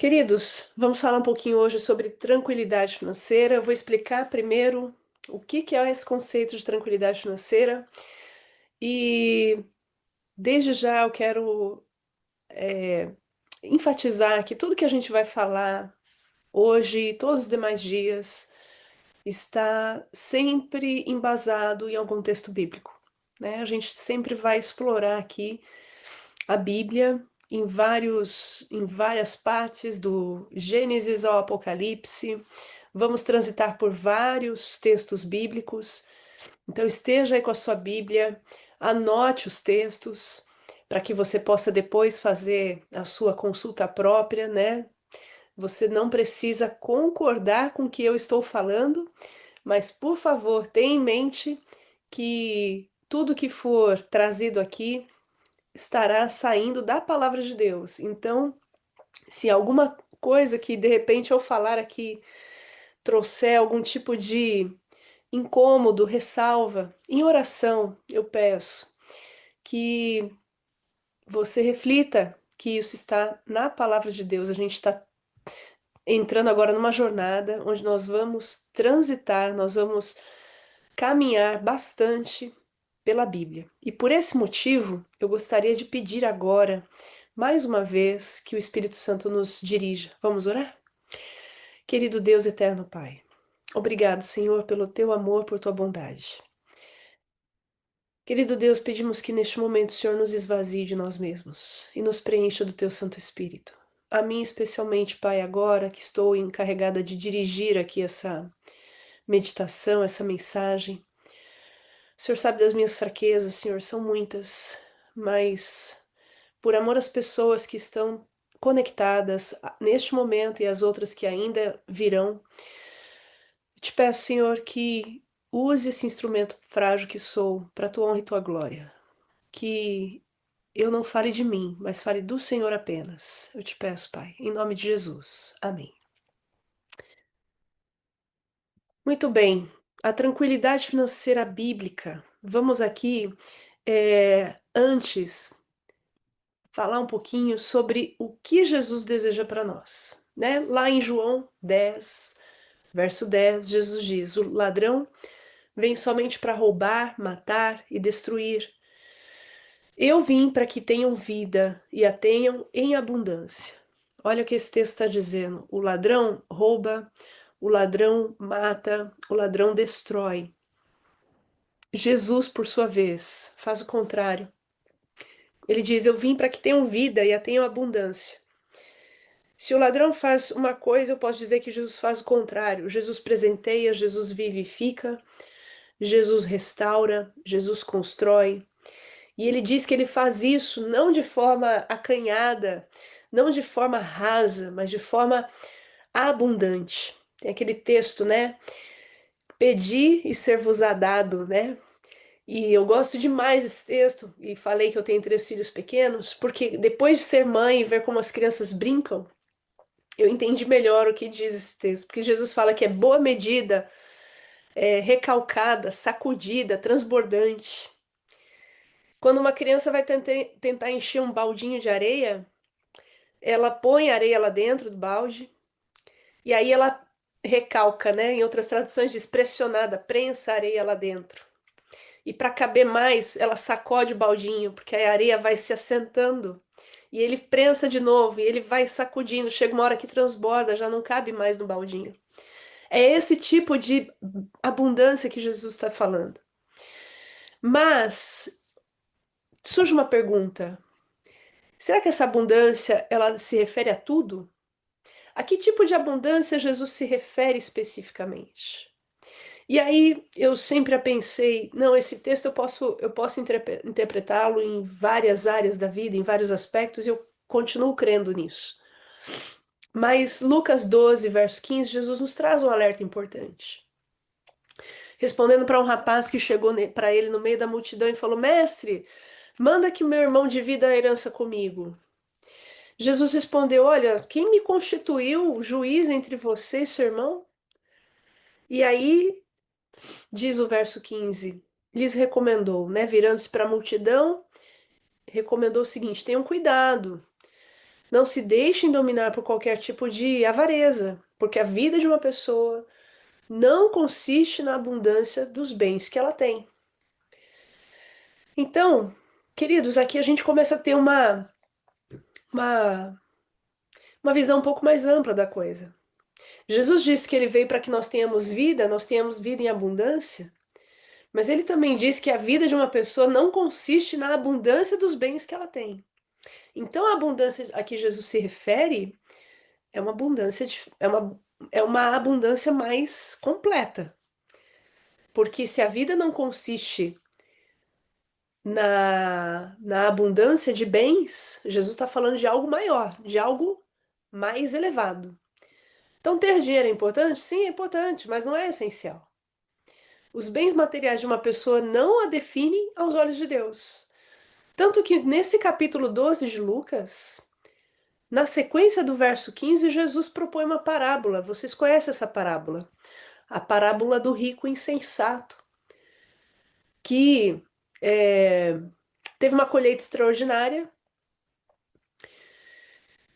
Queridos, vamos falar um pouquinho hoje sobre tranquilidade financeira. Eu vou explicar primeiro o que é esse conceito de tranquilidade financeira e desde já eu quero enfatizar que tudo que a gente vai falar hoje e todos os demais dias está sempre embasado em algum texto bíblico, né? A gente sempre vai explorar aqui a Bíblia em várias partes, do Gênesis ao Apocalipse. Vamos transitar por vários textos bíblicos. Então, esteja aí com a sua Bíblia, anote os textos, para que você possa depois fazer a sua consulta própria, né? Você não precisa concordar com o que eu estou falando, mas, por favor, tenha em mente que tudo que for trazido aqui estará saindo da palavra de Deus. Então, se alguma coisa que de repente eu falar aqui trouxer algum tipo de incômodo, ressalva, em oração, eu peço que você reflita que isso está na palavra de Deus. A gente está entrando agora numa jornada onde nós vamos transitar, nós vamos caminhar bastante pela Bíblia. E por esse motivo, eu gostaria de pedir agora, mais uma vez, que o Espírito Santo nos dirija. Vamos orar? Querido Deus eterno Pai, obrigado, Senhor, pelo teu amor, por tua bondade. Querido Deus, pedimos que neste momento o Senhor nos esvazie de nós mesmos e nos preencha do teu Santo Espírito. A mim, especialmente, Pai, agora que estou encarregada de dirigir aqui essa meditação, essa mensagem. O Senhor sabe das minhas fraquezas, Senhor, são muitas, mas por amor às pessoas que estão conectadas neste momento e as outras que ainda virão, te peço, Senhor, que use esse instrumento frágil que sou para tua honra e tua glória. Que eu não fale de mim, mas fale do Senhor apenas. Eu te peço, Pai, em nome de Jesus. Amém. Muito bem. A tranquilidade financeira bíblica. Vamos aqui, antes, falar um pouquinho sobre o que Jesus deseja para nós, né? Lá em João 10, verso 10, Jesus diz: o ladrão vem somente para roubar, matar e destruir. Eu vim para que tenham vida e a tenham em abundância. Olha o que esse texto está dizendo. O ladrão rouba, o ladrão mata, o ladrão destrói. Jesus, por sua vez, faz o contrário. Ele diz: eu vim para que tenham vida e a tenham abundância. Se o ladrão faz uma coisa, eu posso dizer que Jesus faz o contrário. Jesus presenteia, Jesus vivifica, Jesus restaura, Jesus constrói. E ele diz que ele faz isso não de forma acanhada, não de forma rasa, mas de forma abundante. Tem aquele texto, né? Pedi e ser-vos-á dado, né? E eu gosto demais desse texto, e falei que eu tenho três filhos pequenos, porque depois de ser mãe e ver como as crianças brincam, eu entendi melhor o que diz esse texto, porque Jesus fala que é boa medida, recalcada, sacudida, transbordante. Quando uma criança vai tentar encher um baldinho de areia, ela põe areia lá dentro do balde e aí ela recalca, né? Em outras traduções diz pressionada, prensa a areia lá dentro. E para caber mais, ela sacode o baldinho, porque a areia vai se assentando. E ele prensa de novo, e ele vai sacudindo. Chega uma hora que transborda, já não cabe mais no baldinho. É esse tipo de abundância que Jesus está falando. Mas surge uma pergunta: será que essa abundância ela se refere a tudo? A que tipo de abundância Jesus se refere especificamente? E aí eu sempre pensei, não, esse texto eu posso interpretá-lo em várias áreas da vida, em vários aspectos, e eu continuo crendo nisso. Mas Lucas 12, verso 15, Jesus nos traz um alerta importante. Respondendo para um rapaz que chegou para ele no meio da multidão e falou: Mestre, manda que o meu irmão divida a herança comigo. Jesus respondeu: Olha, quem me constituiu juiz entre você e seu irmão? E aí, diz o verso 15, lhes recomendou, né? Virando-se para a multidão, recomendou o seguinte: tenham cuidado, Não se deixem dominar por qualquer tipo de avareza, porque a vida de uma pessoa não consiste na abundância dos bens que ela tem. Então, queridos, aqui a gente começa a ter uma, uma visão um pouco mais ampla da coisa. Jesus disse que ele veio para que nós tenhamos vida em abundância, mas ele também disse que a vida de uma pessoa não consiste na abundância dos bens que ela tem. Então, a abundância a que Jesus se refere é uma abundância é uma abundância mais completa. Porque se a vida não consiste na abundância de bens, Jesus está falando de algo maior, de algo mais elevado. Então, ter dinheiro é importante? Sim, é importante, mas não é essencial. Os bens materiais de uma pessoa não a definem aos olhos de Deus. Tanto que nesse capítulo 12 de Lucas, na sequência do verso 15, Jesus propõe uma parábola. Vocês conhecem essa parábola? A parábola do rico insensato, que é, teve uma colheita extraordinária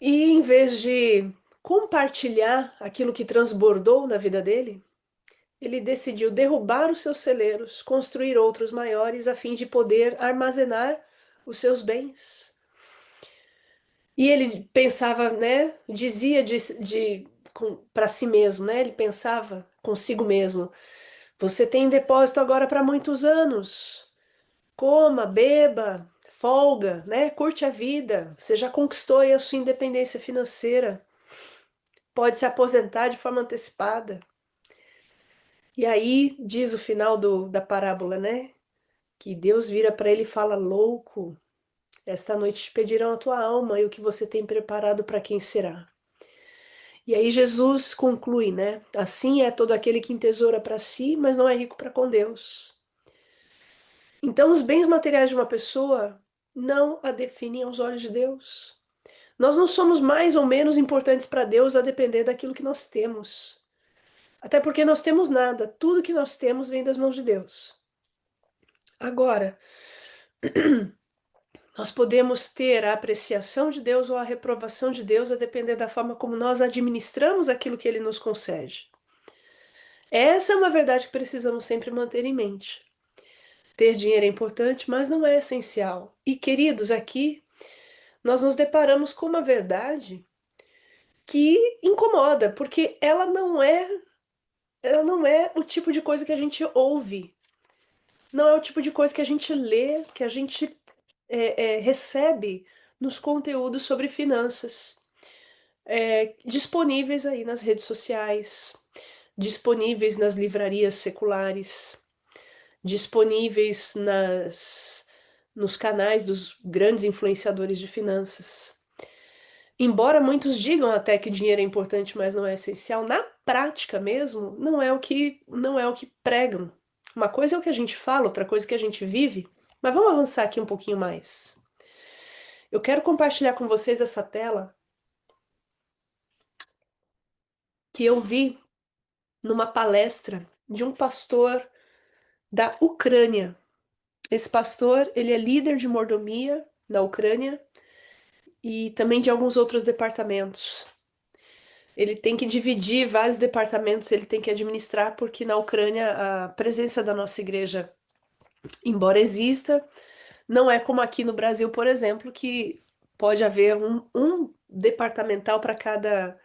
e, em vez de compartilhar aquilo que transbordou na vida dele, ele decidiu derrubar os seus celeiros, construir outros maiores a fim de poder armazenar os seus bens. E ele pensava, né? Dizia para si mesmo, né? Ele pensava consigo mesmo: você tem depósito agora para muitos anos. Coma, beba, folga, né? Curte a vida. Você já conquistou aí a sua independência financeira. Pode se aposentar de forma antecipada. E aí diz o final da parábola, né? Que Deus vira para ele e fala: louco, esta noite te pedirão a tua alma e o que você tem preparado para quem será. E aí Jesus conclui, né? Assim é todo aquele que entesoura para si, mas não é rico para com Deus. Então, os bens materiais de uma pessoa não a definem aos olhos de Deus. Nós não somos mais ou menos importantes para Deus a depender daquilo que nós temos. Até porque nós temos nada, tudo que nós temos vem das mãos de Deus. Agora, nós podemos ter a apreciação de Deus ou a reprovação de Deus a depender da forma como nós administramos aquilo que Ele nos concede. Essa é uma verdade que precisamos sempre manter em mente. Ter dinheiro é importante, mas não é essencial. E, queridos, aqui nós nos deparamos com uma verdade que incomoda, porque ela não é o tipo de coisa que a gente ouve, não é o tipo de coisa que a gente lê, que a gente recebe nos conteúdos sobre finanças, disponíveis aí nas redes sociais, disponíveis nas livrarias seculares, disponíveis nos canais dos grandes influenciadores de finanças. Embora muitos digam até que dinheiro é importante, mas não é essencial, na prática mesmo, não é o que pregam. Uma coisa é o que a gente fala, outra coisa é o que a gente vive. Mas vamos avançar aqui um pouquinho mais. Eu quero compartilhar com vocês essa tela que eu vi numa palestra de um pastor da Ucrânia. Esse pastor, ele é líder de mordomia na Ucrânia e também de alguns outros departamentos. Ele tem que dividir vários departamentos, ele tem que administrar, porque na Ucrânia a presença da nossa igreja, embora exista, não é como aqui no Brasil, por exemplo, que pode haver um departamental para cada.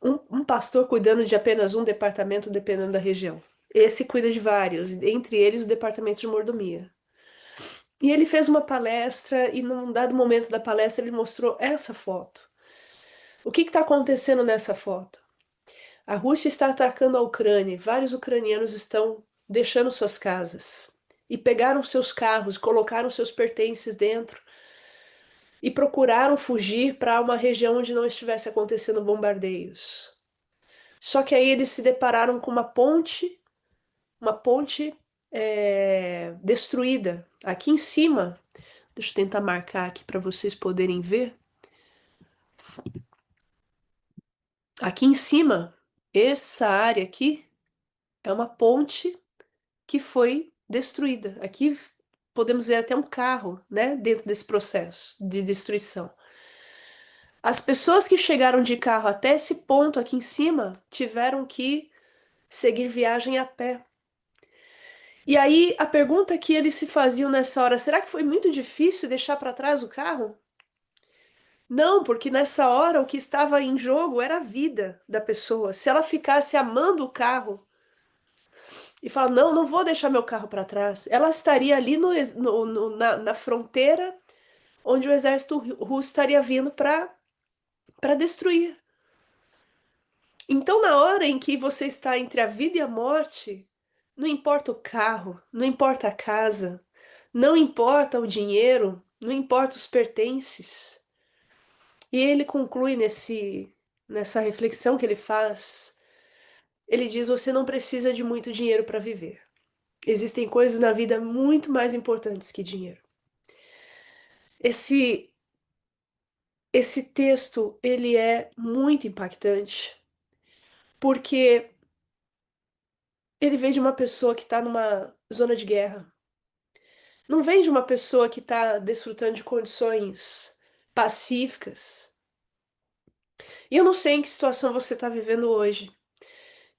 Um pastor cuidando de apenas um departamento, dependendo da região. Esse cuida de vários, entre eles o departamento de mordomia. E ele fez uma palestra, e num dado momento da palestra ele mostrou essa foto. O que está acontecendo nessa foto? A Rússia está atacando a Ucrânia. Vários ucranianos estão deixando suas casas e pegaram seus carros, colocaram seus pertences dentro e procuraram fugir para uma região onde não estivesse acontecendo bombardeios. Só que aí eles se depararam com uma ponte destruída aqui em cima. Deixa eu tentar marcar aqui para vocês poderem ver. Aqui em cima, essa área aqui é uma ponte que foi destruída. Aqui podemos ver até um carro, né, dentro desse processo de destruição. As pessoas que chegaram de carro até esse ponto aqui em cima tiveram que seguir viagem a pé. E aí a pergunta que eles se faziam nessa hora, será que foi muito difícil deixar para trás o carro? Não, porque nessa hora o que estava em jogo era a vida da pessoa. Se ela ficasse amando o carro e falar, não, não vou deixar meu carro para trás, ela estaria ali na fronteira onde o exército russo estaria vindo para destruir. Então, na hora em que você está entre a vida e a morte, não importa o carro, não importa a casa, não importa o dinheiro, não importa os pertences. E ele conclui nessa reflexão que ele faz. Ele diz: você não precisa de muito dinheiro para viver. Existem coisas na vida muito mais importantes que dinheiro. Esse esse texto ele é muito impactante porque ele vem de uma pessoa que está numa zona de guerra. Não vem de uma pessoa que está desfrutando de condições pacíficas. E eu não sei em que situação você está vivendo hoje.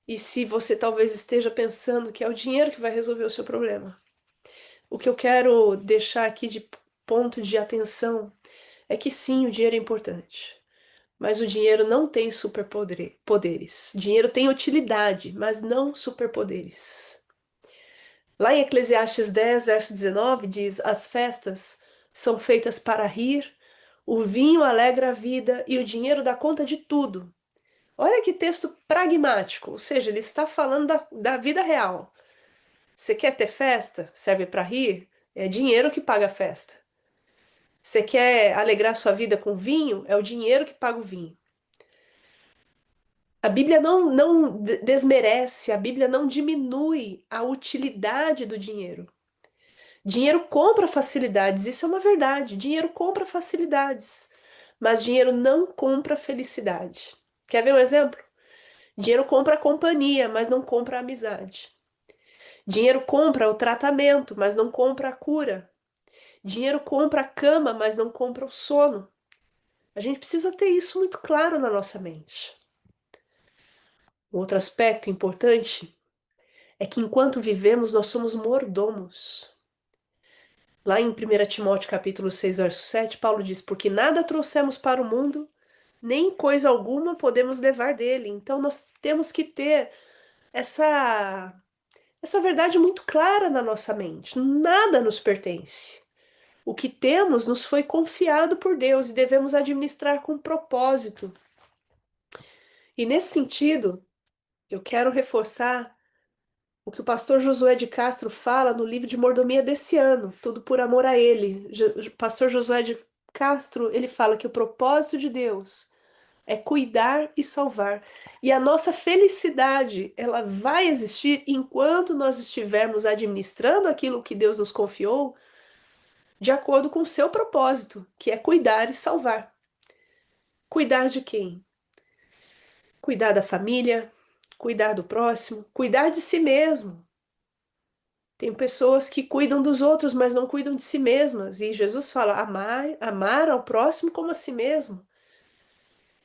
E se você talvez esteja pensando que é o dinheiro que vai resolver o seu problema. O que eu quero deixar aqui de ponto de atenção é que sim, o dinheiro é importante. Mas o dinheiro não tem superpoderes. Dinheiro tem utilidade, mas não superpoderes. Lá em Eclesiastes 10, verso 19, diz: as festas são feitas para rir, o vinho alegra a vida e o dinheiro dá conta de tudo. Olha que texto pragmático, ou seja, ele está falando da vida real. Você quer ter festa? Serve para rir? É dinheiro que paga a festa. Você quer alegrar sua vida com vinho? É o dinheiro que paga o vinho. A Bíblia não desmerece, a Bíblia não diminui a utilidade do dinheiro. Dinheiro compra facilidades, isso é uma verdade. Dinheiro compra facilidades, mas dinheiro não compra felicidade. Quer ver um exemplo? Dinheiro compra companhia, mas não compra amizade. Dinheiro compra o tratamento, mas não compra a cura. Dinheiro compra a cama, mas não compra o sono. A gente precisa ter isso muito claro na nossa mente. Outro aspecto importante é que enquanto vivemos, nós somos mordomos. Lá em 1 Timóteo capítulo 6, verso 7, Paulo diz: porque nada trouxemos para o mundo, nem coisa alguma podemos levar dele. Então nós temos que ter essa essa verdade muito clara na nossa mente. Nada nos pertence. O que temos nos foi confiado por Deus e devemos administrar com propósito. E nesse sentido, eu quero reforçar o que o pastor Josué de Castro fala no livro de mordomia desse ano, Tudo por Amor a Ele. O pastor Josué de Castro, ele fala que o propósito de Deus é cuidar e salvar. E a nossa felicidade, ela vai existir enquanto nós estivermos administrando aquilo que Deus nos confiou de acordo com o seu propósito, que é cuidar e salvar. Cuidar de quem? Cuidar da família, cuidar do próximo, cuidar de si mesmo. Tem pessoas que cuidam dos outros, mas não cuidam de si mesmas. E Jesus fala: amar ao próximo como a si mesmo.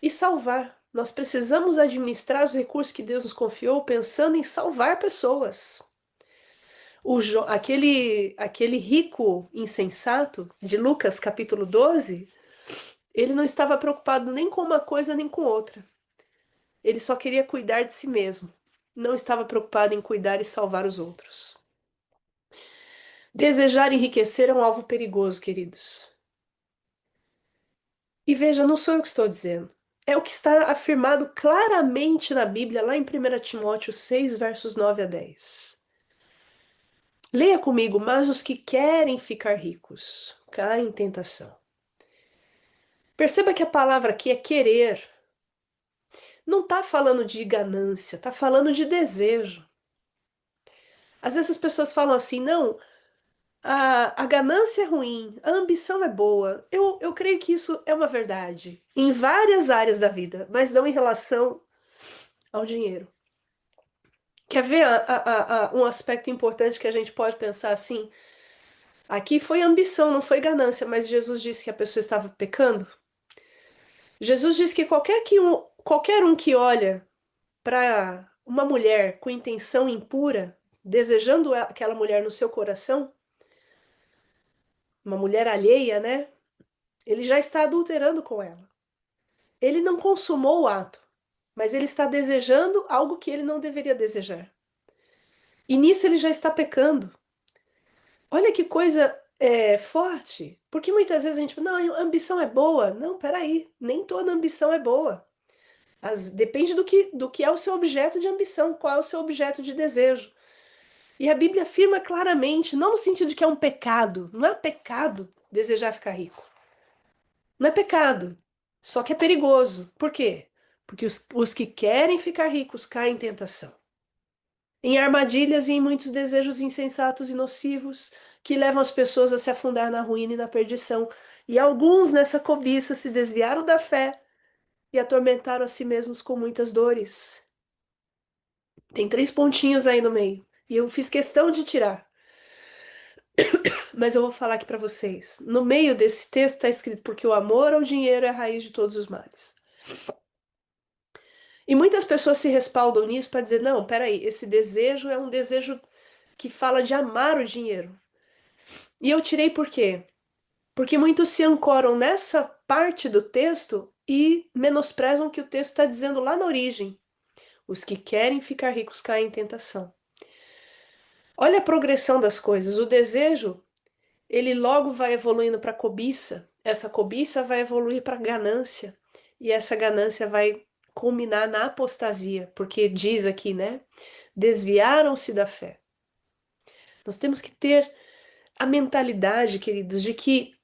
E salvar. Nós precisamos administrar os recursos que Deus nos confiou pensando em salvar pessoas. Aquele rico insensato de Lucas capítulo 12, ele não estava preocupado nem com uma coisa nem com outra. Ele só queria cuidar de si mesmo. Não estava preocupado em cuidar e salvar os outros. Desejar enriquecer é um alvo perigoso, queridos. E veja, não sou eu que estou dizendo. É o que está afirmado claramente na Bíblia, lá em 1 Timóteo 6, versos 9 a 10. Leia comigo, mas os que querem ficar ricos caem em tentação. Perceba que a palavra aqui é querer. Não está falando de ganância, está falando de desejo. Às vezes as pessoas falam assim, não, a ganância é ruim, a ambição é boa. Eu creio que isso é uma verdade em várias áreas da vida, mas não em relação ao dinheiro. Quer ver um aspecto importante que a gente pode pensar assim? Aqui foi ambição, não foi ganância, mas Jesus disse que a pessoa estava pecando. Jesus diz que qualquer um que olha para uma mulher com intenção impura, desejando aquela mulher no seu coração, uma mulher alheia, né? Ele já está adulterando com ela. Ele não consumou o ato, mas ele está desejando algo que ele não deveria desejar. E nisso ele já está pecando. Olha que coisa forte. Porque muitas vezes a gente fala, não, a ambição é boa. Não, peraí, nem toda ambição é boa. Depende do que é o seu objeto de ambição, qual é o seu objeto de desejo. E a Bíblia afirma claramente, não no sentido de que é um pecado, não é pecado desejar ficar rico. Não é pecado, só que é perigoso. Por quê? Porque os que querem ficar ricos caem em tentação, em armadilhas e em muitos desejos insensatos e nocivos que levam as pessoas a se afundar na ruína e na perdição. E alguns nessa cobiça se desviaram da fé e atormentaram a si mesmos com muitas dores. Tem 3 pontinhos aí no meio. E eu fiz questão de tirar. Mas eu vou falar aqui para vocês. No meio desse texto está escrito: porque o amor ao dinheiro é a raiz de todos os males. E muitas pessoas se respaldam nisso para dizer: não, peraí, esse desejo é um desejo que fala de amar o dinheiro. E eu tirei por quê? Porque muitos se ancoram nessa parte do texto e menosprezam o que o texto está dizendo lá na origem. Os que querem ficar ricos caem em tentação. Olha a progressão das coisas. O desejo, ele logo vai evoluindo para cobiça. Essa cobiça vai evoluir para ganância. E essa ganância vai culminar na apostasia, porque diz aqui, né? Desviaram-se da fé. Nós temos que ter a mentalidade, queridos, de que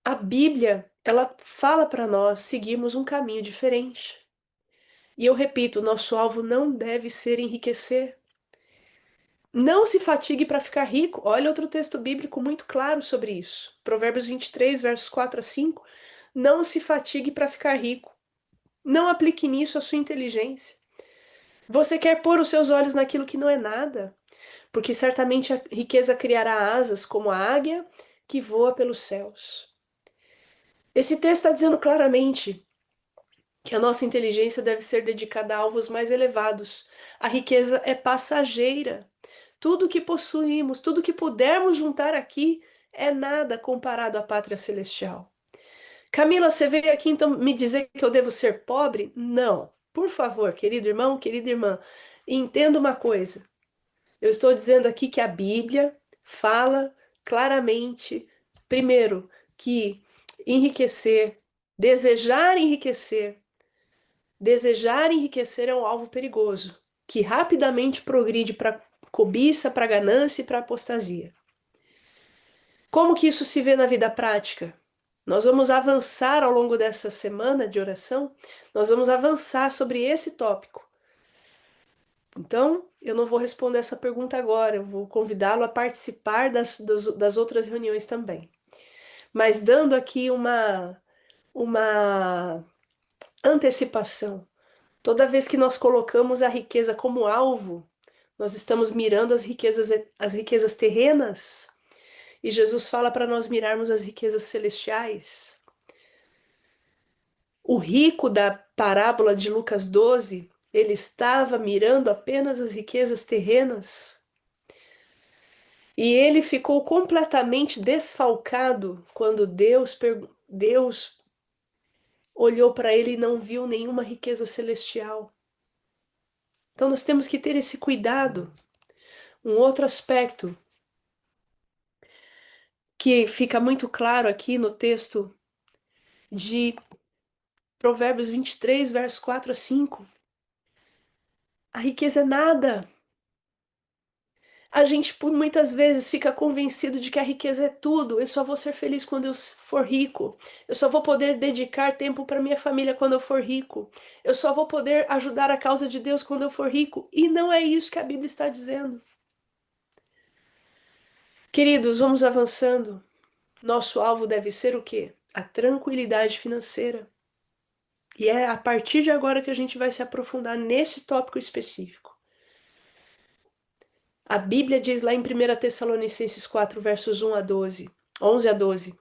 a Bíblia, ela fala para nós seguirmos um caminho diferente. E eu repito, nosso alvo não deve ser enriquecer. Não se fatigue para ficar rico. Olha outro texto bíblico muito claro sobre isso. Provérbios 23, versos 4 a 5. Não se fatigue para ficar rico. Não aplique nisso a sua inteligência. Você quer pôr os seus olhos naquilo que não é nada, porque certamente a riqueza criará asas como a águia que voa pelos céus. Esse texto está dizendo claramente que a nossa inteligência deve ser dedicada a alvos mais elevados. A riqueza é passageira. Tudo que possuímos, tudo que pudermos juntar aqui é nada comparado à pátria celestial. Camila, você veio aqui então me dizer que eu devo ser pobre? Não. Por favor, querido irmão, querida irmã, entenda uma coisa. Eu estou dizendo aqui que a Bíblia fala claramente, primeiro, que enriquecer, desejar enriquecer, desejar enriquecer é um alvo perigoso, que rapidamente progride para cobiça, para ganância e para apostasia. Como que isso se vê na vida prática? Nós vamos avançar ao longo dessa semana de oração, nós vamos avançar sobre esse tópico. Então, eu não vou responder essa pergunta agora, eu vou convidá-lo a participar das outras reuniões também. Mas dando aqui uma antecipação. Toda vez que nós colocamos a riqueza como alvo, nós estamos mirando as riquezas terrenas, e Jesus fala para nós mirarmos as riquezas celestiais. O rico da parábola de Lucas 12, ele estava mirando apenas as riquezas terrenas, e ele ficou completamente desfalcado quando Deus olhou para ele e não viu nenhuma riqueza celestial. Então nós temos que ter esse cuidado. Um outro aspecto que fica muito claro aqui no texto de Provérbios 23, versos 4 a 5. A riqueza é nada. A gente, por muitas vezes, fica convencido de que a riqueza é tudo. Eu só vou ser feliz quando eu for rico. Eu só vou poder dedicar tempo para minha família quando eu for rico. Eu só vou poder ajudar a causa de Deus quando eu for rico. E não é isso que a Bíblia está dizendo. Queridos, vamos avançando. Nosso alvo deve ser o quê? A tranquilidade financeira. E é a partir de agora que a gente vai se aprofundar nesse tópico específico. A Bíblia diz lá em 1 Tessalonicenses 4, versos 11 a 12.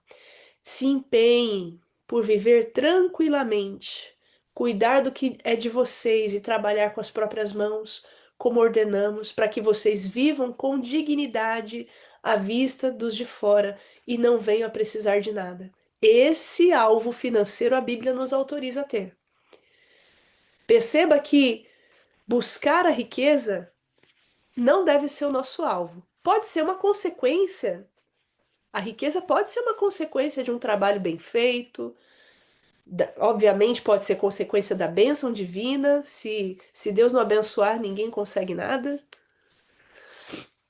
Se empenhem, por viver tranquilamente, cuidar do que é de vocês e trabalhar com as próprias mãos, como ordenamos, para que vocês vivam com dignidade à vista dos de fora e não venham a precisar de nada. Esse alvo financeiro a Bíblia nos autoriza a ter. Perceba que buscar a riqueza não deve ser o nosso alvo. Pode ser uma consequência. A riqueza pode ser uma consequência de um trabalho bem feito. Obviamente, pode ser consequência da bênção divina. Se Deus não abençoar, ninguém consegue nada.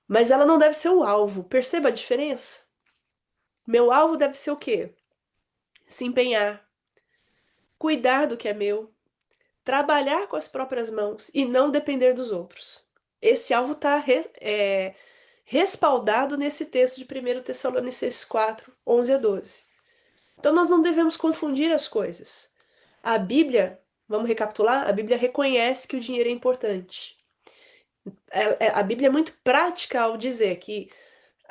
Mas ela não deve ser o alvo. Perceba a diferença? Meu alvo deve ser o quê? Se empenhar, cuidar do que é meu, trabalhar com as próprias mãos e não depender dos outros. Esse alvo está respaldado nesse texto de 1 Tessalonicenses 4, 11 a 12. Então nós não devemos confundir as coisas. A Bíblia, vamos recapitular? A Bíblia reconhece que o dinheiro é importante. A Bíblia é muito prática ao dizer que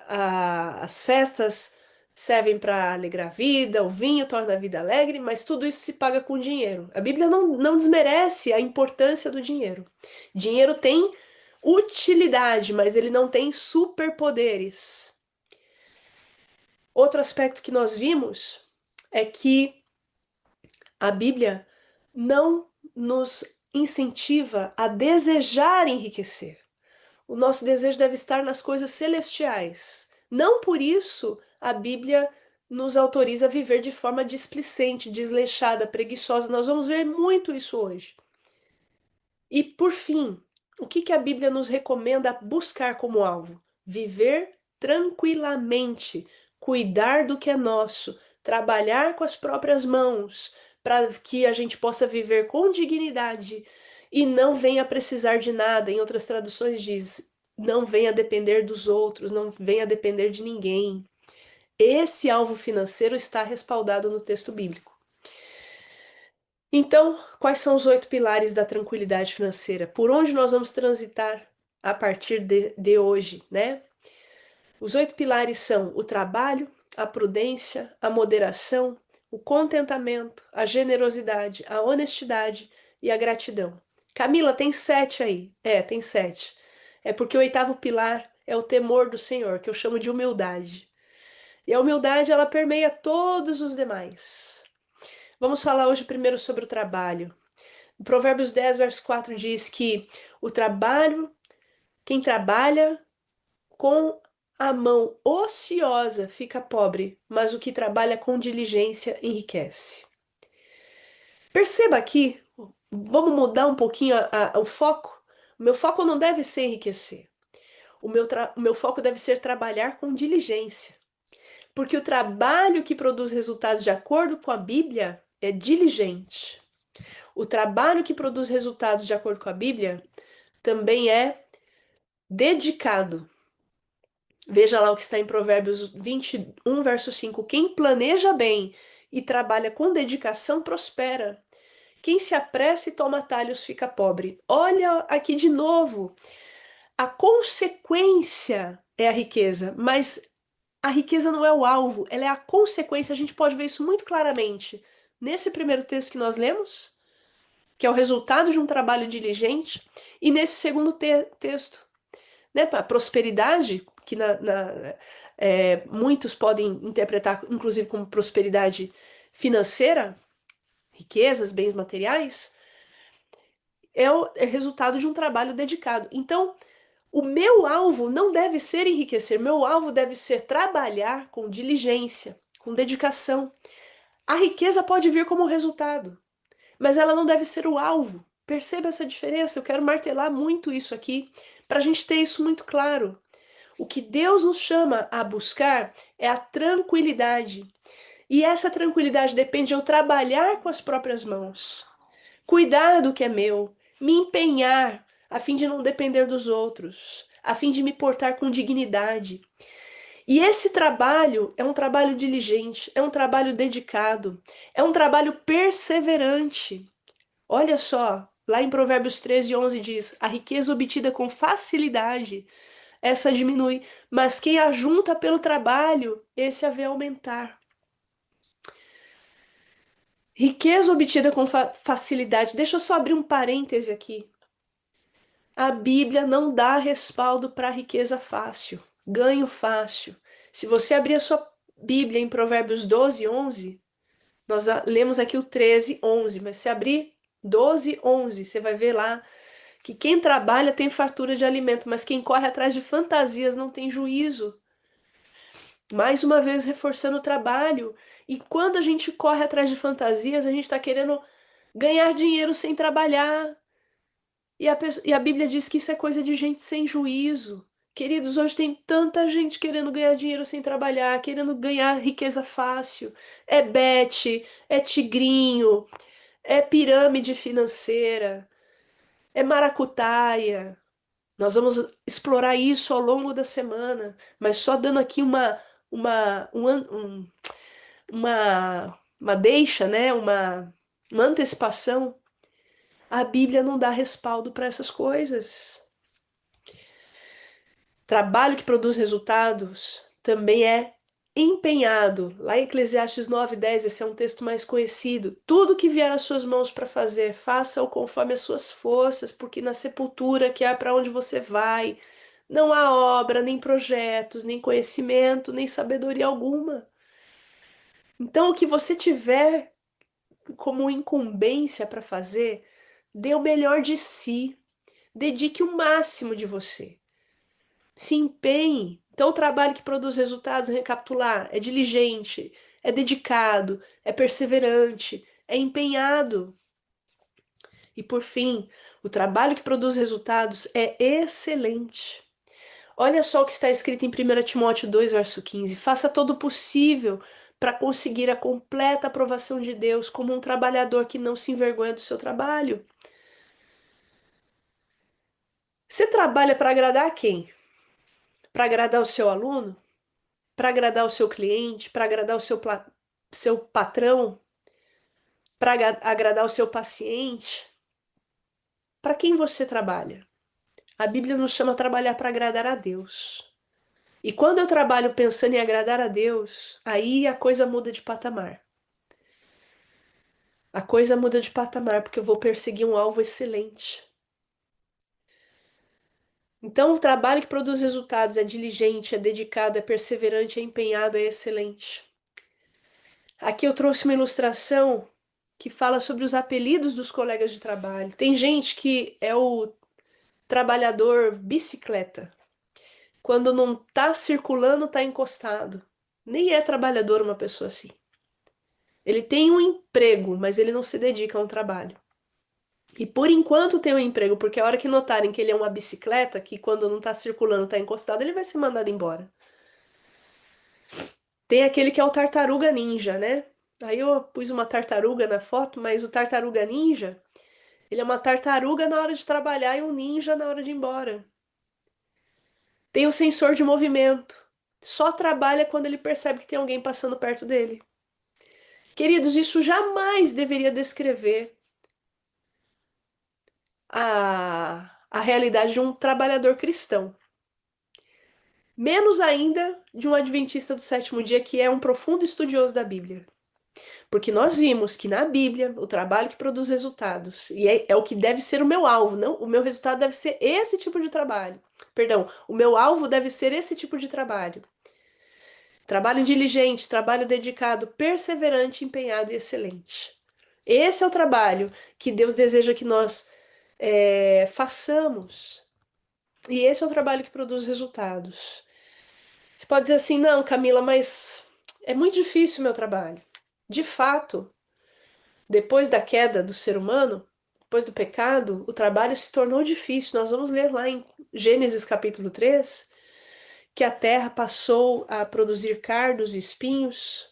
as festas servem para alegrar a vida, o vinho torna a vida alegre, mas tudo isso se paga com dinheiro. A Bíblia não desmerece a importância do dinheiro. Dinheiro tem utilidade, mas ele não tem superpoderes. Outro aspecto que nós vimos é que a Bíblia não nos incentiva a desejar enriquecer. O nosso desejo deve estar nas coisas celestiais. Não por isso a Bíblia nos autoriza a viver de forma displicente, desleixada, preguiçosa. Nós vamos ver muito isso hoje. E por fim, o que a Bíblia nos recomenda buscar como alvo? Viver tranquilamente, cuidar do que é nosso, trabalhar com as próprias mãos, para que a gente possa viver com dignidade e não venha precisar de nada. Em outras traduções diz, não venha depender dos outros, não venha depender de ninguém. Esse alvo financeiro está respaldado no texto bíblico. Então, quais são os 8 pilares da tranquilidade financeira? Por onde nós vamos transitar a partir de hoje, né? Os 8 pilares são o trabalho, a prudência, a moderação, o contentamento, a generosidade, a honestidade e a gratidão. Camila, tem 7 aí. Tem 7. É porque o 8º pilar é o temor do Senhor, que eu chamo de humildade. E a humildade, ela permeia todos os demais. Vamos falar hoje primeiro sobre o trabalho. Provérbios 10, verso 4 diz que o trabalho, quem trabalha com a mão ociosa fica pobre, mas o que trabalha com diligência enriquece. Perceba aqui, vamos mudar um pouquinho o foco. O meu foco não deve ser enriquecer. O meu foco deve ser trabalhar com diligência. Porque o trabalho que produz resultados de acordo com a Bíblia é diligente. O trabalho que produz resultados de acordo com a Bíblia também é dedicado. Veja lá o que está em Provérbios 21, verso 5. Quem planeja bem e trabalha com dedicação prospera. Quem se apressa e toma atalhos fica pobre. Olha aqui de novo. A consequência é a riqueza, mas a riqueza não é o alvo, ela é a consequência. A gente pode ver isso muito claramente nesse primeiro texto que nós lemos, que é o resultado de um trabalho diligente, e nesse segundo texto, né? A prosperidade, que muitos podem interpretar, inclusive, como prosperidade financeira, riquezas, bens materiais, é resultado de um trabalho dedicado. Então, o meu alvo não deve ser enriquecer, meu alvo deve ser trabalhar com diligência, com dedicação. A riqueza pode vir como resultado, mas ela não deve ser o alvo. Perceba essa diferença, eu quero martelar muito isso aqui, para a gente ter isso muito claro. O que Deus nos chama a buscar é a tranquilidade. E essa tranquilidade depende de eu trabalhar com as próprias mãos, cuidar do que é meu, me empenhar a fim de não depender dos outros, a fim de me portar com dignidade. E esse trabalho é um trabalho diligente, é um trabalho dedicado, é um trabalho perseverante. Olha só, lá em Provérbios 13, 11 diz: a riqueza obtida com facilidade, essa diminui, mas quem ajunta pelo trabalho, esse a vê aumentar. Riqueza obtida com facilidade. Deixa eu só abrir um parêntese aqui. A Bíblia não dá respaldo para riqueza fácil, ganho fácil. Se você abrir a sua Bíblia em Provérbios 12, 11, nós lemos aqui o 13, 11, mas se abrir 12, 11, você vai ver lá que quem trabalha tem fartura de alimento, mas quem corre atrás de fantasias não tem juízo. Mais uma vez reforçando o trabalho. E quando a gente corre atrás de fantasias, a gente está querendo ganhar dinheiro sem trabalhar. E a Bíblia diz que isso é coisa de gente sem juízo. Queridos, hoje tem tanta gente querendo ganhar dinheiro sem trabalhar, querendo ganhar riqueza fácil. É bet, é tigrinho, é pirâmide financeira, é maracutaia. Nós vamos explorar isso ao longo da semana, mas só dando aqui uma, um, an- um- uma deixa, né? Uma antecipação. A Bíblia não dá respaldo para essas coisas. Trabalho que produz resultados também é empenhado. Lá em Eclesiastes 9:10, esse é um texto mais conhecido. Tudo que vier às suas mãos para fazer, faça-o conforme as suas forças, porque na sepultura, que é para onde você vai, não há obra, nem projetos, nem conhecimento, nem sabedoria alguma. Então, o que você tiver como incumbência para fazer, dê o melhor de si, dedique o máximo de você. Se empenhe. Então, o trabalho que produz resultados, recapitular, é diligente, é dedicado, é perseverante, é empenhado. E por fim, o trabalho que produz resultados é excelente. Olha só o que está escrito em 1 Timóteo 2, verso 15: faça todo o possível para conseguir a completa aprovação de Deus, como um trabalhador que não se envergonha do seu trabalho. Você trabalha para agradar a quem? Para agradar o seu aluno? Para agradar o seu cliente, para agradar o seu patrão, para agradar o seu paciente. Para quem você trabalha? A Bíblia nos chama a trabalhar para agradar a Deus. E quando eu trabalho pensando em agradar a Deus, aí a coisa muda de patamar. A coisa muda de patamar porque eu vou perseguir um alvo excelente. Então, o trabalho que produz resultados é diligente, é dedicado, é perseverante, é empenhado, é excelente. Aqui eu trouxe uma ilustração que fala sobre os apelidos dos colegas de trabalho. Tem gente que é o trabalhador bicicleta. Quando não tá circulando, tá encostado. Nem é trabalhador uma pessoa assim. Ele tem um emprego, mas ele não se dedica a um trabalho. E por enquanto tem um emprego, porque a hora que notarem que ele é uma bicicleta, que quando não tá circulando, tá encostado, ele vai ser mandado embora. Tem aquele que é o tartaruga ninja, né? Aí eu pus uma tartaruga na foto, mas o tartaruga ninja, ele é uma tartaruga na hora de trabalhar e um ninja na hora de ir embora. Tem o sensor de movimento. Só trabalha quando ele percebe que tem alguém passando perto dele. Queridos, isso jamais deveria descrever a realidade de um trabalhador cristão. Menos ainda de um adventista do sétimo dia que é um profundo estudioso da Bíblia. Porque nós vimos que na Bíblia, o trabalho que produz resultados, e é o que deve ser o meu alvo, não? O meu resultado deve ser esse tipo de trabalho. Perdão, o meu alvo deve ser esse tipo de trabalho. Trabalho diligente, trabalho dedicado, perseverante, empenhado e excelente. Esse é o trabalho que Deus deseja que nós façamos. E esse é o trabalho que produz resultados. Você pode dizer assim, não, Camila, mas é muito difícil o meu trabalho. De fato, depois da queda do ser humano, depois do pecado, o trabalho se tornou difícil. Nós vamos ler lá em Gênesis capítulo 3 que a terra passou a produzir cardos e espinhos.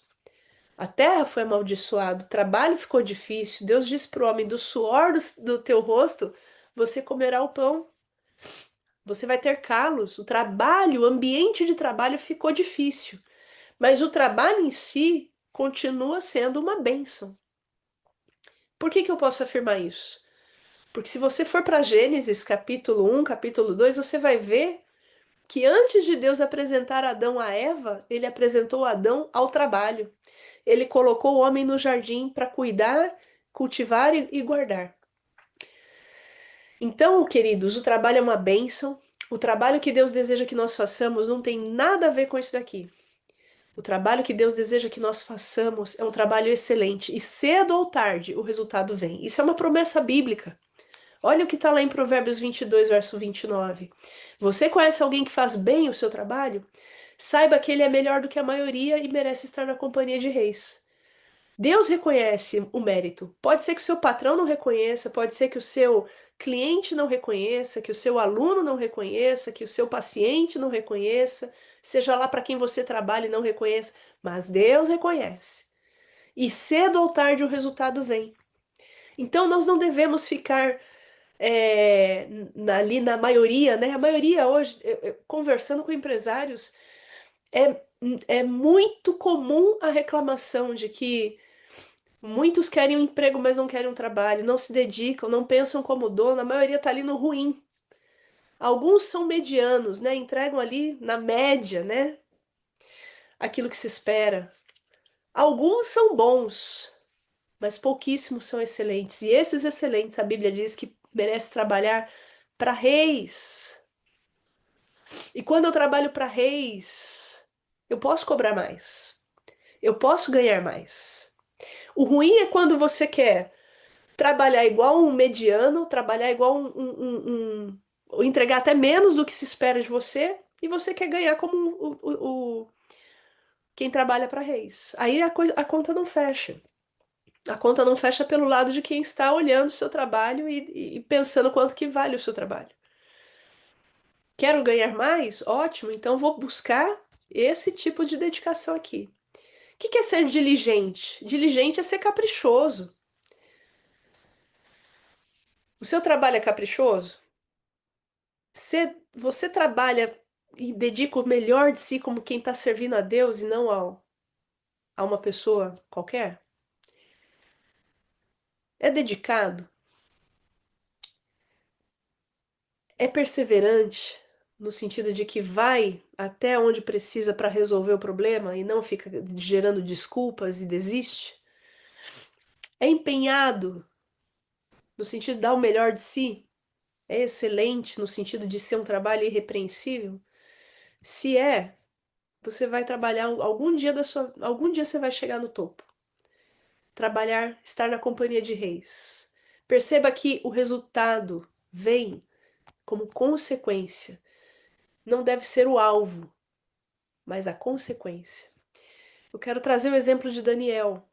A terra foi amaldiçoada, o trabalho ficou difícil. Deus disse para o homem: do suor do teu rosto você comerá o pão. Você vai ter calos. O trabalho, o ambiente de trabalho ficou difícil. Mas o trabalho em si continua sendo uma bênção. Por que que eu posso afirmar isso? Porque se você for para Gênesis capítulo 1, capítulo 2, você vai ver que antes de Deus apresentar Adão a Eva, ele apresentou Adão ao trabalho. Ele colocou o homem no jardim para cuidar, cultivar e guardar. Então, queridos, o trabalho é uma bênção. O trabalho que Deus deseja que nós façamos não tem nada a ver com isso daqui. O trabalho que Deus deseja que nós façamos é um trabalho excelente. E cedo ou tarde o resultado vem. Isso é uma promessa bíblica. Olha o que está lá em Provérbios 22, verso 29. Você conhece alguém que faz bem o seu trabalho? Saiba que ele é melhor do que a maioria e merece estar na companhia de reis. Deus reconhece o mérito. Pode ser que o seu patrão não reconheça, pode ser que o seu cliente não reconheça, que o seu aluno não reconheça, que o seu paciente não reconheça, seja lá para quem você trabalha e não reconheça, mas Deus reconhece. E cedo ou tarde o resultado vem. Então nós não devemos ficar ali na maioria, né? A maioria hoje, conversando com empresários, é, é muito comum a reclamação de que muitos querem um emprego, mas não querem um trabalho, não se dedicam, não pensam como dono, a maioria está ali no ruim. Alguns são medianos, né? Entregam ali na média, né? Aquilo que se espera. Alguns são bons, mas pouquíssimos são excelentes. E esses excelentes, a Bíblia diz que merece trabalhar para reis. E quando eu trabalho para reis, eu posso cobrar mais. Eu posso ganhar mais. O ruim é quando você quer trabalhar igual um mediano, trabalhar igual ou entregar até menos do que se espera de você, e você quer ganhar como quem trabalha para reis. Aí a conta não fecha. A conta não fecha pelo lado de quem está olhando o seu trabalho e pensando quanto que vale o seu trabalho. Quero ganhar mais? Ótimo, então vou buscar esse tipo de dedicação aqui. O que é ser diligente? Diligente é ser caprichoso. O seu trabalho é caprichoso? Você trabalha e dedica o melhor de si como quem está servindo a Deus e não a uma pessoa qualquer? É dedicado? É perseverante? No sentido de que vai até onde precisa para resolver o problema e não fica gerando desculpas e desiste? É empenhado no sentido de dar o melhor de si? É excelente no sentido de ser um trabalho irrepreensível? Se é, você vai trabalhar algum dia você vai chegar no topo. Trabalhar, estar na companhia de reis. Perceba que o resultado vem como consequência. Não deve ser o alvo, mas a consequência. Eu quero trazer o exemplo de Daniel.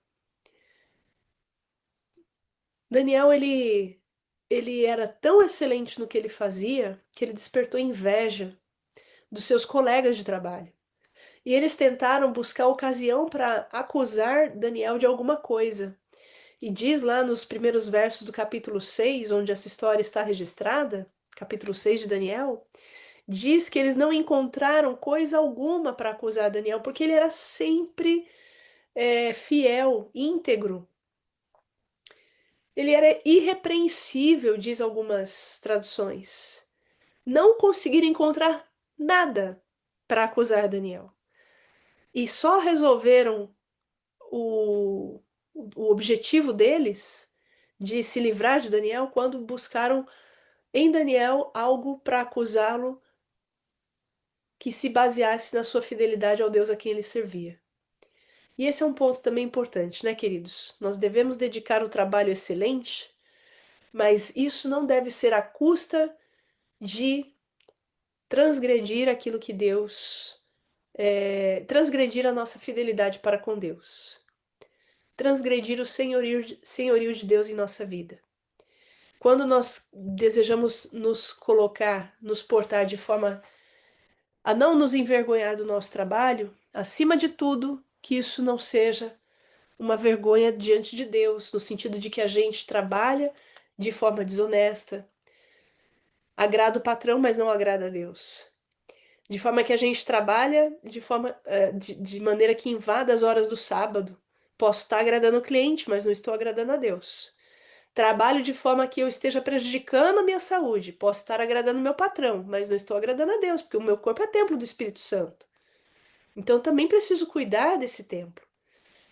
Daniel, ele era tão excelente no que ele fazia que ele despertou inveja dos seus colegas de trabalho. E eles tentaram buscar ocasião para acusar Daniel de alguma coisa. E diz lá nos primeiros versos do capítulo 6, onde essa história está registrada, capítulo 6 de Daniel, diz que eles não encontraram coisa alguma para acusar Daniel, porque ele era sempre fiel, íntegro. Ele era irrepreensível, diz algumas traduções. Não conseguiram encontrar nada para acusar Daniel. E só resolveram o, o objetivo deles de se livrar de Daniel quando buscaram em Daniel algo para acusá-lo que se baseasse na sua fidelidade ao Deus a quem ele servia. E esse é um ponto também importante, né, queridos? Nós devemos dedicar o trabalho excelente, mas isso não deve ser à custa de transgredir aquilo que transgredir a nossa fidelidade para com Deus, transgredir o senhorio de Deus em nossa vida. Quando nós desejamos nos colocar, nos portar de forma a não nos envergonhar do nosso trabalho, acima de tudo, que isso não seja uma vergonha diante de Deus, no sentido de que a gente trabalha de forma desonesta, agrada o patrão, mas não agrada a Deus. De forma que a gente trabalha de maneira que invada as horas do sábado. Posso estar agradando o cliente, mas não estou agradando a Deus. Trabalho de forma que eu esteja prejudicando a minha saúde. Posso estar agradando o meu patrão, mas não estou agradando a Deus, porque o meu corpo é templo do Espírito Santo. Então eu também preciso cuidar desse templo.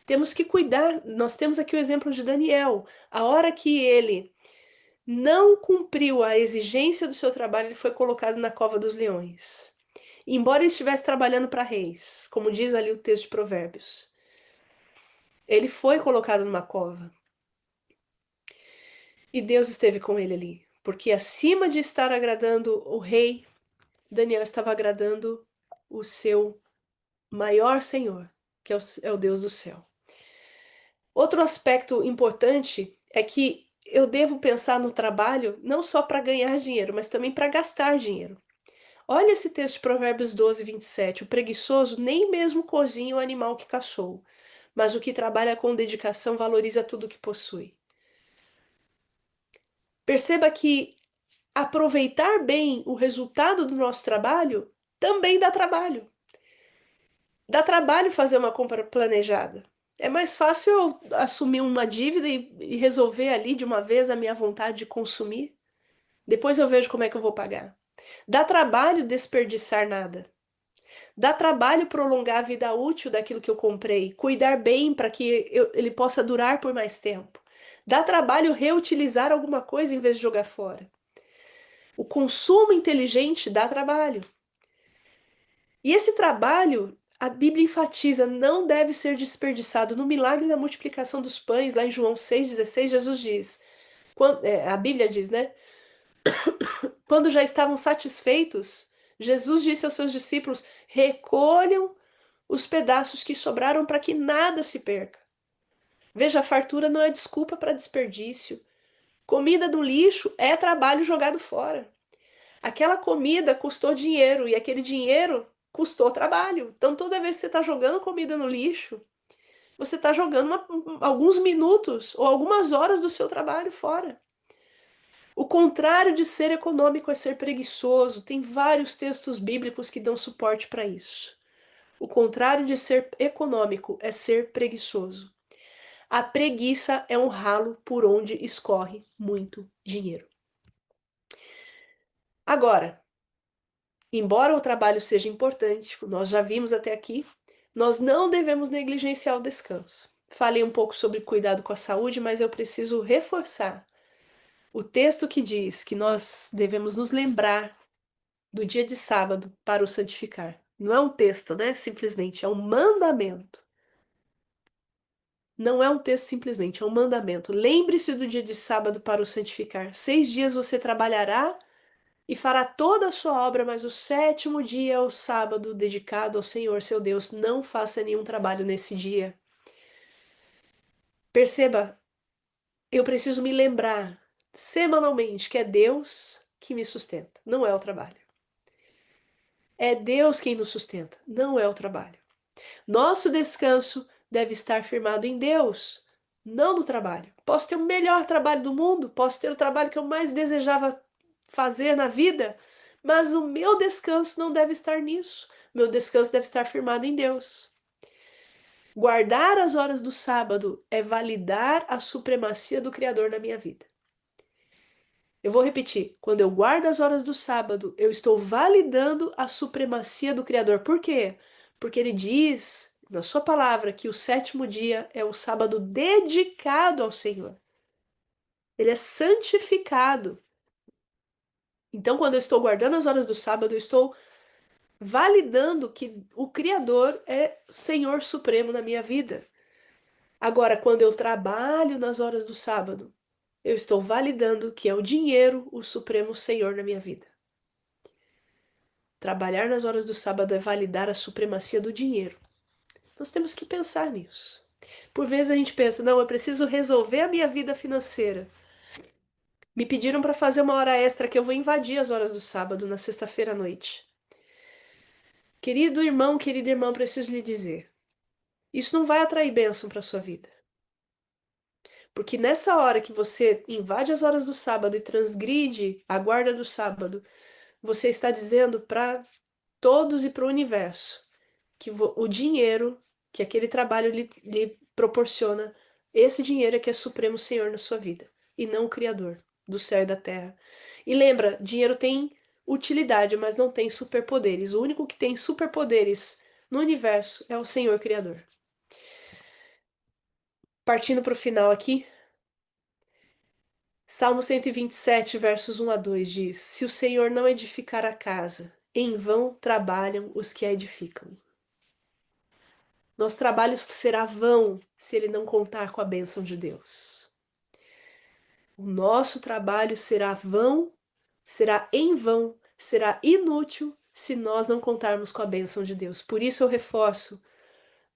Temos que cuidar. Nós temos aqui o exemplo de Daniel. A hora que ele não cumpriu a exigência do seu trabalho, ele foi colocado na cova dos leões. Embora ele estivesse trabalhando para reis, como diz ali o texto de Provérbios, ele foi colocado numa cova. E Deus esteve com ele ali. Porque acima de estar agradando o rei, Daniel estava agradando o seu maior Senhor, que é o Deus do céu. Outro aspecto importante é que eu devo pensar no trabalho não só para ganhar dinheiro, mas também para gastar dinheiro. Olha esse texto de Provérbios 12, 27. O preguiçoso nem mesmo cozinha o animal que caçou, mas o que trabalha com dedicação valoriza tudo que possui. Perceba que aproveitar bem o resultado do nosso trabalho também dá trabalho. Dá trabalho fazer uma compra planejada. É mais fácil eu assumir uma dívida e resolver ali de uma vez a minha vontade de consumir. Depois eu vejo como é que eu vou pagar. Dá trabalho desperdiçar nada. Dá trabalho prolongar a vida útil daquilo que eu comprei, cuidar bem para que ele possa durar por mais tempo. Dá trabalho reutilizar alguma coisa em vez de jogar fora. O consumo inteligente dá trabalho. E esse trabalho, a Bíblia enfatiza, não deve ser desperdiçado. No milagre da multiplicação dos pães, lá em João 6,16, Jesus diz, a Bíblia diz, né? Quando já estavam satisfeitos, Jesus disse aos seus discípulos: recolham os pedaços que sobraram para que nada se perca. Veja, a fartura não é desculpa para desperdício. Comida do lixo é trabalho jogado fora. Aquela comida custou dinheiro e aquele dinheiro custou trabalho. Então, toda vez que você está jogando comida no lixo, você está jogando alguns minutos ou algumas horas do seu trabalho fora. O contrário de ser econômico é ser preguiçoso. Tem vários textos bíblicos que dão suporte para isso. O contrário de ser econômico é ser preguiçoso. A preguiça é um ralo por onde escorre muito dinheiro. Agora, embora o trabalho seja importante, nós já vimos até aqui, nós não devemos negligenciar o descanso. Falei um pouco sobre cuidado com a saúde, mas eu preciso reforçar o texto que diz que nós devemos nos lembrar do dia de sábado para o santificar. Não é um texto, né? Simplesmente é um mandamento. Não é um texto simplesmente, é um mandamento. Lembre-se do dia de sábado para o santificar. 6 dias você trabalhará e fará toda a sua obra, mas o sétimo dia é o sábado dedicado ao Senhor, seu Deus. Não faça nenhum trabalho nesse dia. Perceba, eu preciso me lembrar semanalmente que é Deus que me sustenta, não é o trabalho. É Deus quem nos sustenta, não é o trabalho. Nosso descanso deve estar firmado em Deus, não no trabalho. Posso ter o melhor trabalho do mundo, posso ter o trabalho que eu mais desejava fazer na vida, mas o meu descanso não deve estar nisso. Meu descanso deve estar firmado em Deus. Guardar as horas do sábado é validar a supremacia do Criador na minha vida. Eu vou repetir. Quando eu guardo as horas do sábado, eu estou validando a supremacia do Criador. Por quê? Porque ele diz na sua palavra que o sétimo dia é o sábado dedicado ao Senhor. Ele é santificado. Então, quando eu estou guardando as horas do sábado, eu estou validando que o Criador é Senhor Supremo na minha vida. Agora, quando eu trabalho nas horas do sábado, eu estou validando que é o dinheiro o Supremo Senhor na minha vida. Trabalhar nas horas do sábado é validar a supremacia do dinheiro. Nós temos que pensar nisso. Por vezes a gente pensa, não, eu preciso resolver a minha vida financeira. Me pediram para fazer uma hora extra que eu vou invadir as horas do sábado na sexta-feira à noite. Querido irmão, querida irmã, preciso lhe dizer, isso não vai atrair bênção para sua vida. Porque nessa hora que você invade as horas do sábado e transgride a guarda do sábado, você está dizendo para todos e para o universo que o dinheiro que aquele trabalho lhe proporciona, esse dinheiro é que é Supremo Senhor na sua vida, e não o Criador do céu e da terra. E lembra, dinheiro tem utilidade, mas não tem superpoderes. O único que tem superpoderes no universo é o Senhor Criador. Partindo para o final aqui, Salmo 127, versos 1 a 2 diz: Se o Senhor não edificar a casa, em vão trabalham os que a edificam. Nosso trabalho será vão se ele não contar com a bênção de Deus. O nosso trabalho será vão, será em vão, será inútil se nós não contarmos com a bênção de Deus. Por isso eu reforço: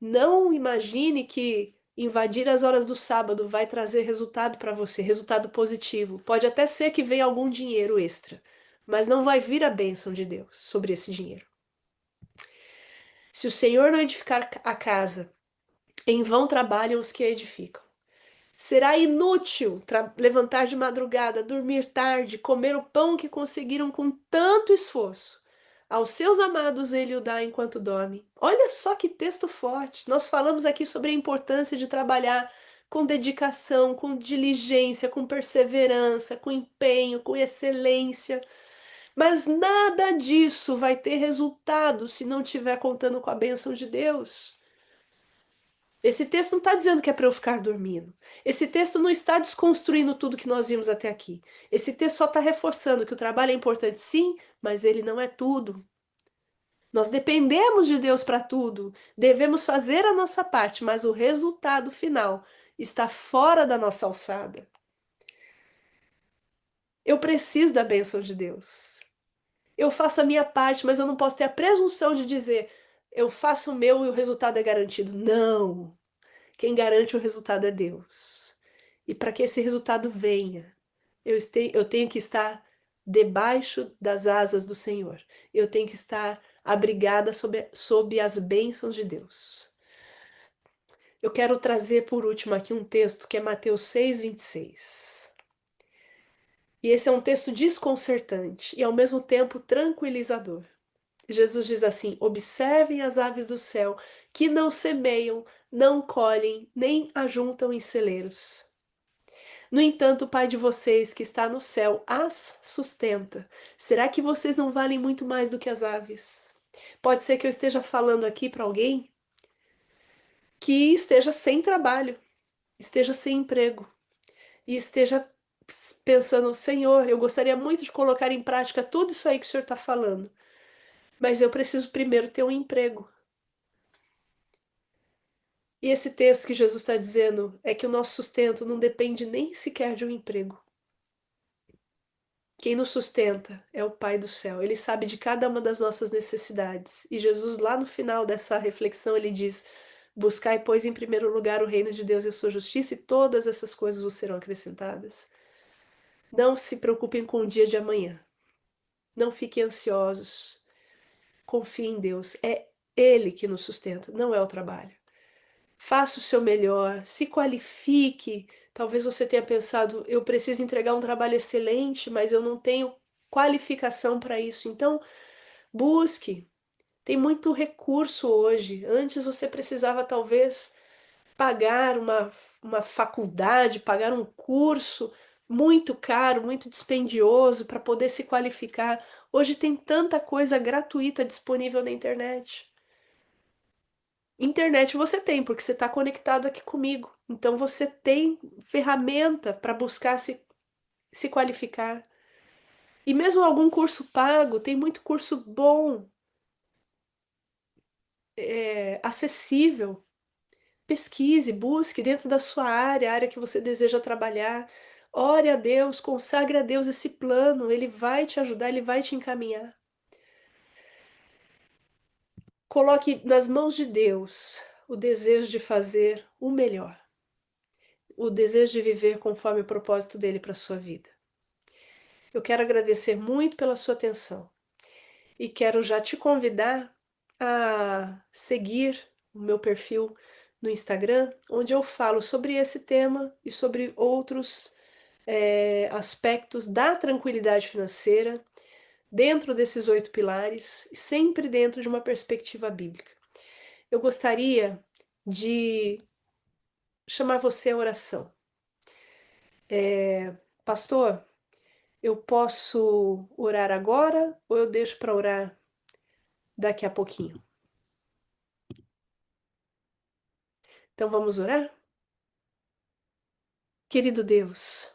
não imagine que invadir as horas do sábado vai trazer resultado para você, resultado positivo. Pode até ser que venha algum dinheiro extra, mas não vai vir a bênção de Deus sobre esse dinheiro. Se o Senhor não edificar a casa, em vão trabalham os que a edificam. Será inútil levantar de madrugada, dormir tarde, comer o pão que conseguiram com tanto esforço. Aos seus amados ele o dá enquanto dorme. Olha só que texto forte. Nós falamos aqui sobre a importância de trabalhar com dedicação, com diligência, com perseverança, com empenho, com excelência. Mas nada disso vai ter resultado se não estiver contando com a bênção de Deus. Esse texto não está dizendo que é para eu ficar dormindo. Esse texto não está desconstruindo tudo que nós vimos até aqui. Esse texto só está reforçando que o trabalho é importante, sim, mas ele não é tudo. Nós dependemos de Deus para tudo. Devemos fazer a nossa parte, mas o resultado final está fora da nossa alçada. Eu preciso da bênção de Deus. Eu faço a minha parte, mas eu não posso ter a presunção de dizer eu faço o meu e o resultado é garantido. Não. Quem garante o resultado é Deus. E para que esse resultado venha, eu tenho que estar debaixo das asas do Senhor. Eu tenho que estar abrigada sob as bênçãos de Deus. Eu quero trazer por último aqui um texto que é Mateus 6:26. E esse é um texto desconcertante e ao mesmo tempo tranquilizador. Jesus diz assim: Observem as aves do céu, que não semeiam, não colhem, nem ajuntam em celeiros. No entanto, o Pai de vocês, que está no céu, as sustenta. Será que vocês não valem muito mais do que as aves? Pode ser que eu esteja falando aqui para alguém que esteja sem trabalho, esteja sem emprego e esteja pensando: Senhor, eu gostaria muito de colocar em prática tudo isso aí que o Senhor está falando, mas eu preciso primeiro ter um emprego. E esse texto que Jesus está dizendo é que o nosso sustento não depende nem sequer de um emprego. Quem nos sustenta é o Pai do céu. Ele sabe de cada uma das nossas necessidades. E Jesus, lá no final dessa reflexão, ele diz: Buscai, pois, em primeiro lugar o reino de Deus e a sua justiça, e todas essas coisas vos serão acrescentadas. Não se preocupem com o dia de amanhã. Não fiquem ansiosos. Confiem em Deus. É Ele que nos sustenta, não é o trabalho. Faça o seu melhor, se qualifique. Talvez você tenha pensado, eu preciso entregar um trabalho excelente, mas eu não tenho qualificação para isso. Então, busque. Tem muito recurso hoje. Antes você precisava talvez pagar uma faculdade, pagar um curso muito caro, muito dispendioso para poder se qualificar. Hoje tem tanta coisa gratuita disponível na internet. Internet você tem, porque você está conectado aqui comigo. Então você tem ferramenta para buscar se qualificar. E mesmo algum curso pago, tem muito curso bom, acessível. Pesquise, busque dentro da sua área, a área que você deseja trabalhar. Ore a Deus, consagre a Deus esse plano, ele vai te ajudar, ele vai te encaminhar. Coloque nas mãos de Deus o desejo de fazer o melhor, o desejo de viver conforme o propósito dele para a sua vida. Eu quero agradecer muito pela sua atenção e quero já te convidar a seguir o meu perfil no Instagram, onde eu falo sobre esse tema e sobre outros aspectos da tranquilidade financeira dentro desses 8 pilares, sempre dentro de uma perspectiva bíblica. Eu gostaria de chamar você à oração. Pastor, eu posso orar agora ou eu deixo para orar daqui a pouquinho? Então vamos orar? Querido Deus,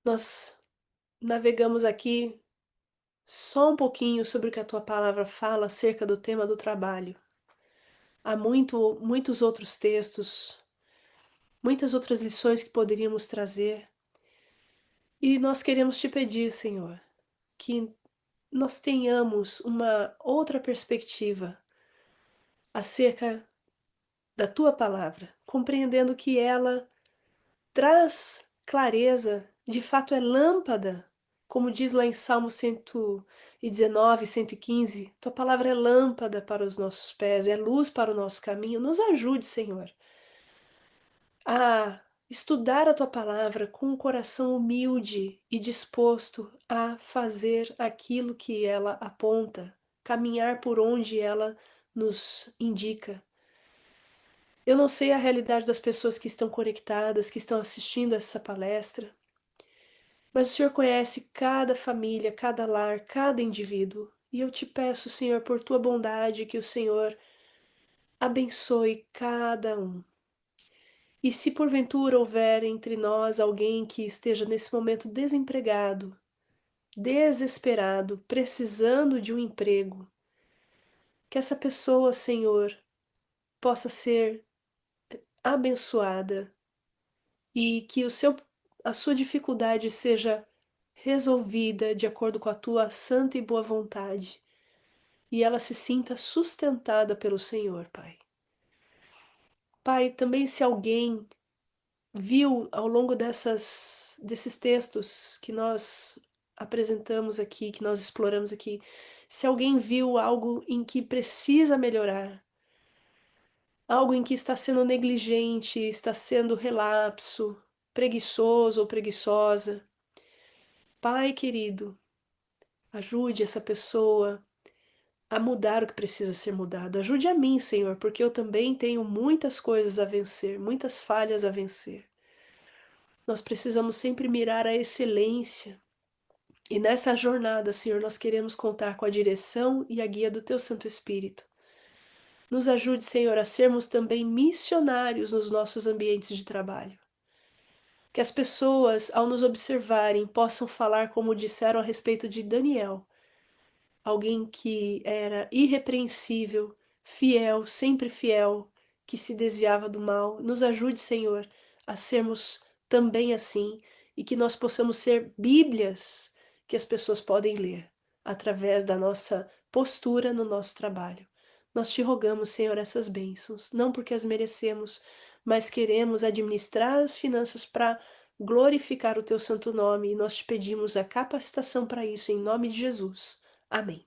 nós navegamos aqui só um pouquinho sobre o que a tua palavra fala acerca do tema do trabalho. Há muitos outros textos, muitas outras lições que poderíamos trazer, e nós queremos te pedir, Senhor, que nós tenhamos uma outra perspectiva acerca da tua palavra, compreendendo que ela traz clareza, de fato é lâmpada, como diz lá em Salmo 119, 115, tua palavra é lâmpada para os nossos pés, é luz para o nosso caminho. Nos ajude, Senhor, a estudar a tua palavra com um coração humilde e disposto a fazer aquilo que ela aponta, caminhar por onde ela nos indica. Eu não sei a realidade das pessoas que estão conectadas, que estão assistindo essa palestra, mas o Senhor conhece cada família, cada lar, cada indivíduo. E eu te peço, Senhor, por tua bondade, que o Senhor abençoe cada um. E se porventura houver entre nós alguém que esteja nesse momento desempregado, desesperado, precisando de um emprego, que essa pessoa, Senhor, possa ser abençoada e que a sua dificuldade seja resolvida de acordo com a tua santa e boa vontade e ela se sinta sustentada pelo Senhor, Pai. Pai, também se alguém viu ao longo desses textos que nós apresentamos aqui, que nós exploramos aqui, se alguém viu algo em que precisa melhorar, algo em que está sendo negligente, está sendo relapso, preguiçoso ou preguiçosa, Pai querido, ajude essa pessoa a mudar o que precisa ser mudado. Ajude a mim, Senhor, porque eu também tenho muitas coisas a vencer, muitas falhas a vencer. Nós precisamos sempre mirar a excelência. E nessa jornada, Senhor, nós queremos contar com a direção e a guia do Teu Santo Espírito. Nos ajude, Senhor, a sermos também missionários nos nossos ambientes de trabalho. Que as pessoas, ao nos observarem, possam falar como disseram a respeito de Daniel, alguém que era irrepreensível, fiel, sempre fiel, que se desviava do mal. Nos ajude, Senhor, a sermos também assim e que nós possamos ser Bíblias que as pessoas podem ler através da nossa postura no nosso trabalho. Nós te rogamos, Senhor, essas bênçãos, não porque as merecemos, mas queremos administrar as finanças para glorificar o teu santo nome e nós te pedimos a capacitação para isso em nome de Jesus. Amém.